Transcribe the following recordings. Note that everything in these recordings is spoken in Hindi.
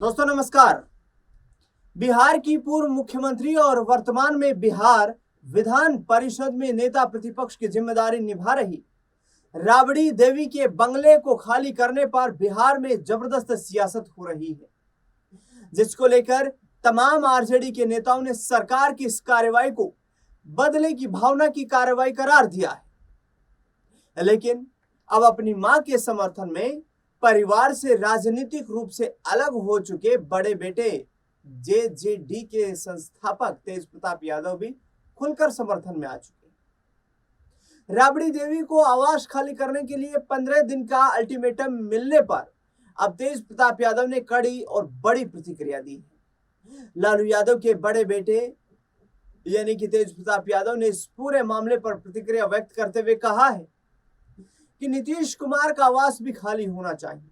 दोस्तों नमस्कार। बिहार की पूर्व मुख्यमंत्री और वर्तमान में बिहार विधान परिषद में नेता प्रतिपक्ष की जिम्मेदारी निभा रही राबड़ी देवी के बंगले को खाली करने पर बिहार में जबरदस्त सियासत हो रही है, जिसको लेकर तमाम आरजेडी के नेताओं ने सरकार की इस कार्रवाई को बदले की भावना की कार्रवाई करार दिया है। लेकिन अब अपनी मां के समर्थन में परिवार से राजनीतिक रूप से अलग हो चुके बड़े बेटे जेजेडी के संस्थापक तेज प्रताप यादव भी खुलकर समर्थन में आ चुके हैं। राबड़ी देवी को आवास खाली करने के लिए 15 दिन का अल्टीमेटम मिलने पर अब तेज प्रताप यादव ने कड़ी और बड़ी प्रतिक्रिया दी है। लालू यादव के बड़े बेटे यानी कि तेज प्रताप यादव ने इस पूरे मामले पर प्रतिक्रिया व्यक्त करते हुए कहा है कि नीतीश कुमार का आवास भी खाली होना चाहिए,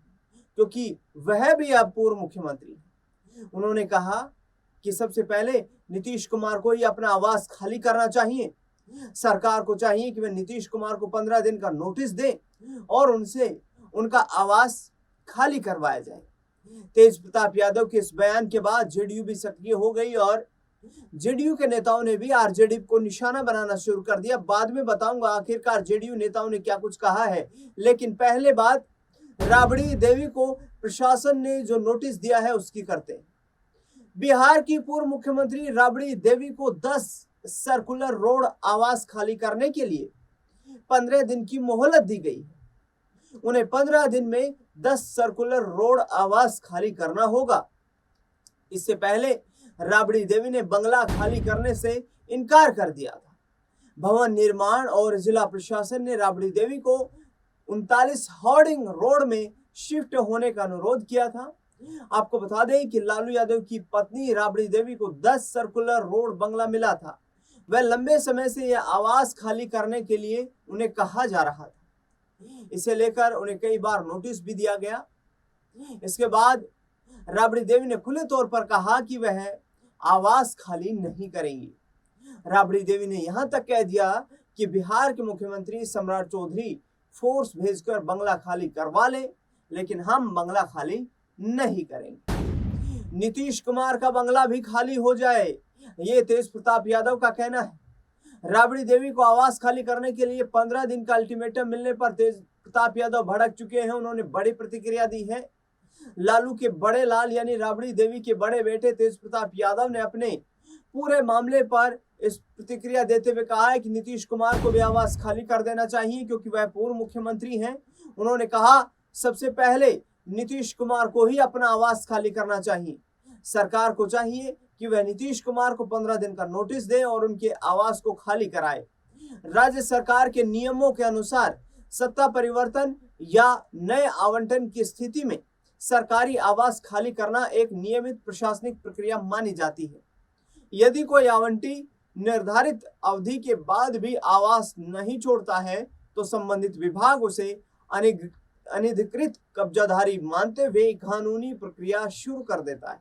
क्योंकि वह भी अब पूर्व मुख्यमंत्री है। उन्होंने कहा कि सबसे पहले नीतीश कुमार को ही अपना आवास खाली करना चाहिए। सरकार को चाहिए कि वह नीतीश कुमार को 15 दिन का नोटिस दे और उनसे उनका आवास खाली करवाया जाए। तेज प्रताप यादव के इस बयान के बाद जेडीयू भी सक्रिय हो गई और जेडीयू के नेताओं ने भी आरजेडी को निशाना बनाना शुरू कर दिया। बाद में बताऊंगा आखिरकार जेडीयू नेताओं ने क्या कुछ कहा है, लेकिन पहले बात राबड़ी देवी को प्रशासन ने जो नोटिस दिया है उसकी करते हैं। बिहार की पूर्व मुख्यमंत्री राबड़ी देवी को 10 सर्कुलर रोड आवास खाली करने के लिए 15 दिन की मोहलत दी गई है। उन्हें 15 दिन में 10 सर्कुलर रोड आवास खाली करना होगा। इससे पहले राबड़ी देवी ने बंगला खाली करने से इनकार कर दिया था। भवन निर्माण और जिला प्रशासन ने राबड़ी देवी को 39 होर्डिंग रोड में शिफ्ट होने का अनुरोध किया था। आपको बता दें कि लालू यादव की पत्नी राबड़ी देवी को 10 सर्कुलर रोड बंगला मिला था। वह लंबे समय से यह आवास खाली करने के लिए उन्हें कहा जा रहा था। इसे लेकर उन्हें कई बार नोटिस भी दिया गया। इसके बाद राबड़ी देवी ने खुले तौर पर कहा कि वह आवास खाली नहीं करेंगी। राबड़ी देवी ने यहां तक कह दिया कि बिहार के मुख्यमंत्री सम्राट चौधरी फोर्स भेजकर बंगला खाली करवा ले, लेकिन हम बंगला खाली नहीं करेंगे। नीतीश कुमार का बंगला भी खाली हो जाए, ये तेज प्रताप यादव का कहना है। राबड़ी देवी को आवास खाली करने के लिए 15 दिन का अल्टीमेटम मिलने पर तेज प्रताप यादव भड़क चुके हैं। उन्होंने बड़ी प्रतिक्रिया दी है। लालू के बड़े लाल यानी राबड़ी देवी के बड़े बेटे तेज प्रताप यादव ने अपने पूरे मामले पर इस प्रतिक्रिया देते हुए कहा है कि नीतीश कुमार को भी आवास खाली कर देना चाहिए, क्योंकि वह पूर्व मुख्यमंत्री हैं। उन्होंने कहा सबसे पहले नीतीश कुमार को ही अपना आवास खाली करना चाहिए। सरकार को चाहिए कि वह नीतीश कुमार को 15 दिन का नोटिस दे और उनके आवास को खाली कराए। राज्य सरकार के नियमों के अनुसार सत्ता परिवर्तन या नए आवंटन की स्थिति में सरकारी आवास खाली करना एक नियमित प्रशासनिक प्रक्रिया मानी जाती है। यदि कोई आवंटी निर्धारित अवधि के बाद भी आवास नहीं छोड़ता है तो संबंधित विभाग उसे अनधिकृत कब्जाधारी मानते हुए कानूनी प्रक्रिया शुरू कर देता है।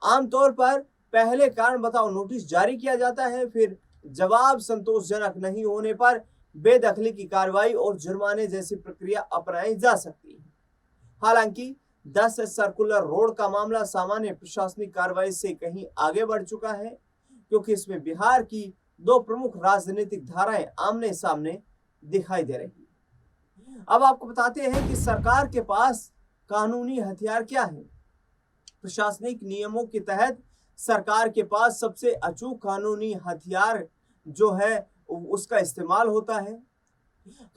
आमतौर पर पहले कारण बताओ नोटिस जारी किया जाता है, फिर जवाब संतोषजनक नहीं होने पर बेदखली की कार्रवाई और जुर्माने जैसी प्रक्रिया अपनाई जा सकती है। हालांकि 10 सर्कुलर रोड का मामला सामान्य प्रशासनिक कार्रवाई से कहीं आगे बढ़ चुका है, क्योंकि इसमें बिहार की 2 प्रमुख राजनीतिक धाराएं आमने सामने दिखाई दे रही है। अब आपको बताते हैं कि सरकार के पास कानूनी हथियार क्या है। प्रशासनिक नियमों के तहत सरकार के पास सबसे अचूक कानूनी हथियार जो है उसका इस्तेमाल होता है।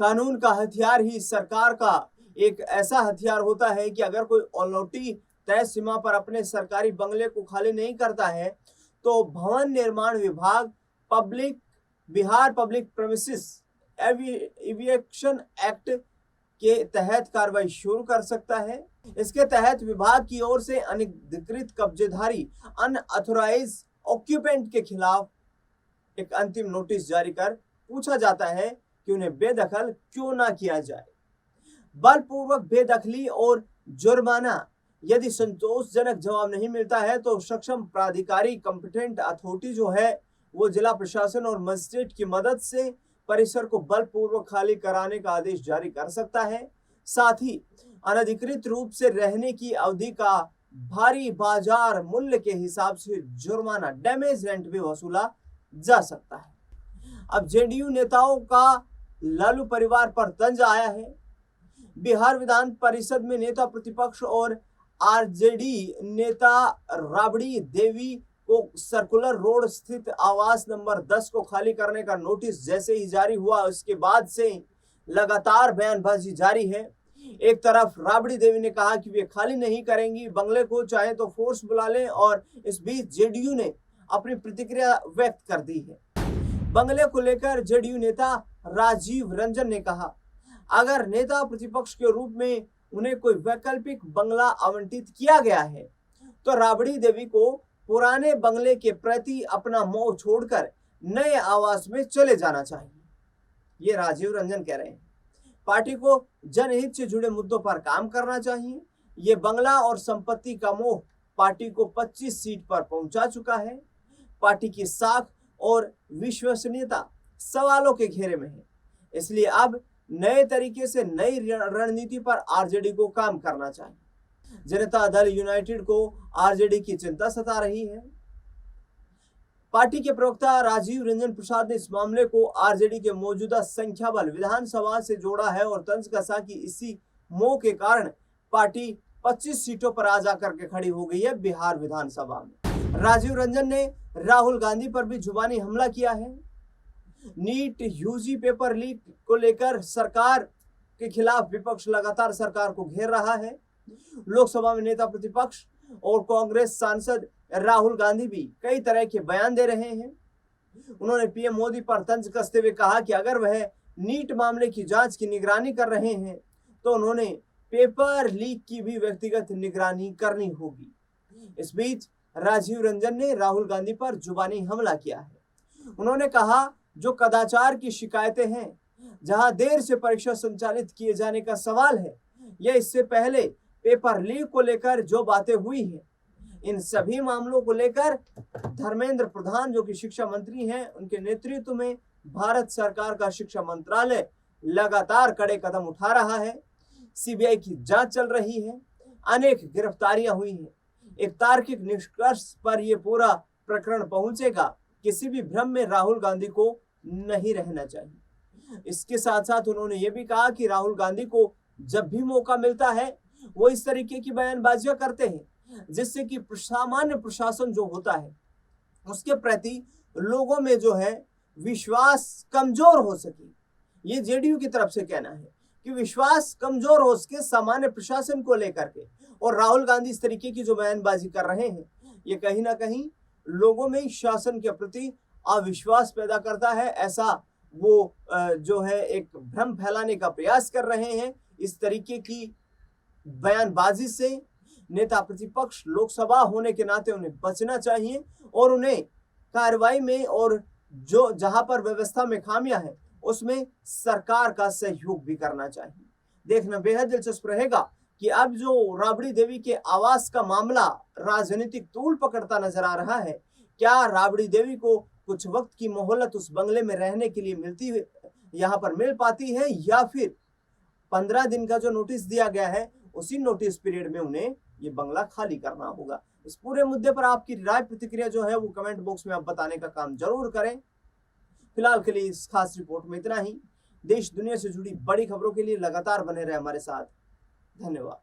कानून का हथियार ही सरकार का एक ऐसा हथियार होता है कि अगर कोई अलौटी तय सीमा पर अपने सरकारी बंगले को खाली नहीं करता है तो भवन निर्माण विभाग Bihar public premises eviction act के तहत कार्रवाई शुरू कर सकता है। इसके तहत विभाग की ओर से अनधिकृत कब्जेधारी अनऑथराइज्ड ऑक्यूपेंट के खिलाफ एक अंतिम नोटिस जारी कर पूछा जाता है कि उन्हें बेदखल क्यों ना किया जाए। बलपूर्वक बेदखली और जुर्माना यदि संतोषजनक जवाब नहीं मिलता है तो सक्षम प्राधिकारी कंपिटेंट अथॉरिटी जो है वो जिला प्रशासन और मजिस्ट्रेट की मदद से परिसर को बलपूर्वक खाली कराने का आदेश जारी कर सकता है। साथ ही अनधिकृत रूप से रहने की अवधि का भारी बाजार मूल्य के हिसाब से जुर्माना डैमेज रेंट भी वसूला जा सकता है। अब जेडीयू नेताओं का लालू परिवार पर तंज आया है। बिहार विधान परिषद में नेता प्रतिपक्ष और आरजेडी नेता राबड़ी देवी को सर्कुलर रोड स्थित आवास नंबर 10 को खाली करने का नोटिस जैसे ही जारी हुआ, उसके बाद से लगातार बयानबाजी जारी है। एक तरफ राबड़ी देवी ने कहा कि वे खाली नहीं करेंगी बंगले को, चाहे तो फोर्स बुला लें, और इस बीच जेडीयू ने अपनी प्रतिक्रिया व्यक्त कर दी है। बंगले को लेकर जेडीयू नेता राजीव रंजन ने कहा, अगर नेता प्रतिपक्ष के रूप में उन्हें कोई वैकल्पिक बंगला आवंटित किया गया है तो राबड़ी देवी को पुराने बंगले के प्रति अपना मोह छोड़कर नए आवास में चले जाना चाहिए। ये राजीव रंजन कह रहे हैं। पार्टी को जनहित से जुड़े मुद्दों पर काम करना चाहिए। ये बंगला और संपत्ति का मोह पार्टी को 25 सीट पर पहुंचा चुका है। पार्टी की साख और विश्वसनीयता सवालों के घेरे में है, इसलिए अब नए तरीके से नई रणनीति पर आरजेडी को काम करना चाहिए। जनता दल यूनाइटेड को आरजेडी की चिंता सता रही है। पार्टी के प्रवक्ता राजीव रंजन प्रसाद ने इस मामले को आरजेडी के मौजूदा संख्या बल विधानसभा से जोड़ा है और तंज कसा कि इसी मोह के कारण पार्टी 25 सीटों पर आ जाकर के खड़ी हो गई है बिहार विधानसभा में। राजीव रंजन ने राहुल गांधी पर भी जुबानी हमला किया है। नीट यूजी पेपर लीक को लेकर सरकार के खिलाफ विपक्ष लगातार सरकार को घेर रहा है। लोकसभा में नेता प्रतिपक्ष और कांग्रेस सांसद राहुल गांधी भी कई तरह के बयान दे रहे हैं। उन्होंने पीएम मोदी पर तंज कसते हुए कहा कि अगर वह नीट मामले की जांच की निगरानी कर रहे हैं तो उन्होंने पेपर लीक की भी व्यक्तिगत निगरानी करनी होगी। इस बीच राजीव रंजन ने राहुल गांधी पर जुबानी हमला किया है। उन्होंने कहा, जो कदाचार की शिकायतें हैं, जहां देर से परीक्षा संचालित किए जाने का सवाल है, या इससे पहले पेपर लीक को लेकर जो बातें हुई हैं, इन सभी मामलों को लेकर धर्मेंद्र प्रधान जो कि शिक्षा मंत्री हैं, उनके नेतृत्व में भारत सरकार का शिक्षा मंत्रालय लगातार कड़े कदम उठा रहा है। सीबीआई की जांच चल रही है, अनेक गिरफ्तारियां हुई हैं। एक तार्किक निष्कर्ष पर यह पूरा प्रकरण पहुंचेगा। किसी भी भ्रम में राहुल गांधी को नहीं रहना चाहिए। इसके साथ साथ उन्होंने ये भी कहा कि राहुल गांधी को जब भी मौका मिलता है वो इस तरीके की बयानबाजियां करते हैं जिससे कि सामान्य प्रशासन जो होता है उसके प्रति लोगों में जो है विश्वास कमजोर हो सके। ये जेडीयू की तरफ से कहना है कि विश्वास कमजोर हो सके सामान्य प्रशासन को लेकर के, और राहुल गांधी इस तरीके की जो बयानबाजी कर रहे हैं ये कहीं ना कहीं लोगों में शासन के प्रति अविश्वास पैदा करता है। ऐसा वो जो है एक भ्रम फैलाने का प्रयास कर रहे हैं। इस तरीके की बयानबाजी से नेता प्रतिपक्ष लोकसभा होने के नाते उन्हें बचना चाहिए और उन्हें कार्रवाई में और जो जहां पर व्यवस्था में खामियां हैं उसमें सरकार का सहयोग भी करना चाहिए। देखना बेहद दिलचस्प रहेगा कि अब जो राबड़ी देवी के आवास का मामला राजनीतिक तूल पकड़ता नजर आ रहा है, क्या राबड़ी देवी को कुछ वक्त की मोहलत उस बंगले में रहने के लिए यहाँ पर मिल पाती है, या फिर 15 दिन का जो नोटिस दिया गया है उसी नोटिस पीरियड में उन्हें ये बंगला खाली करना होगा। इस पूरे मुद्दे पर आपकी राय प्रतिक्रिया जो है वो कमेंट बॉक्स में आप बताने का काम जरूर करें। फिलहाल के लिए इस खास रिपोर्ट में इतना ही। देश दुनिया से जुड़ी बड़ी खबरों के लिए लगातार बने रहे हमारे साथ। धन्यवाद।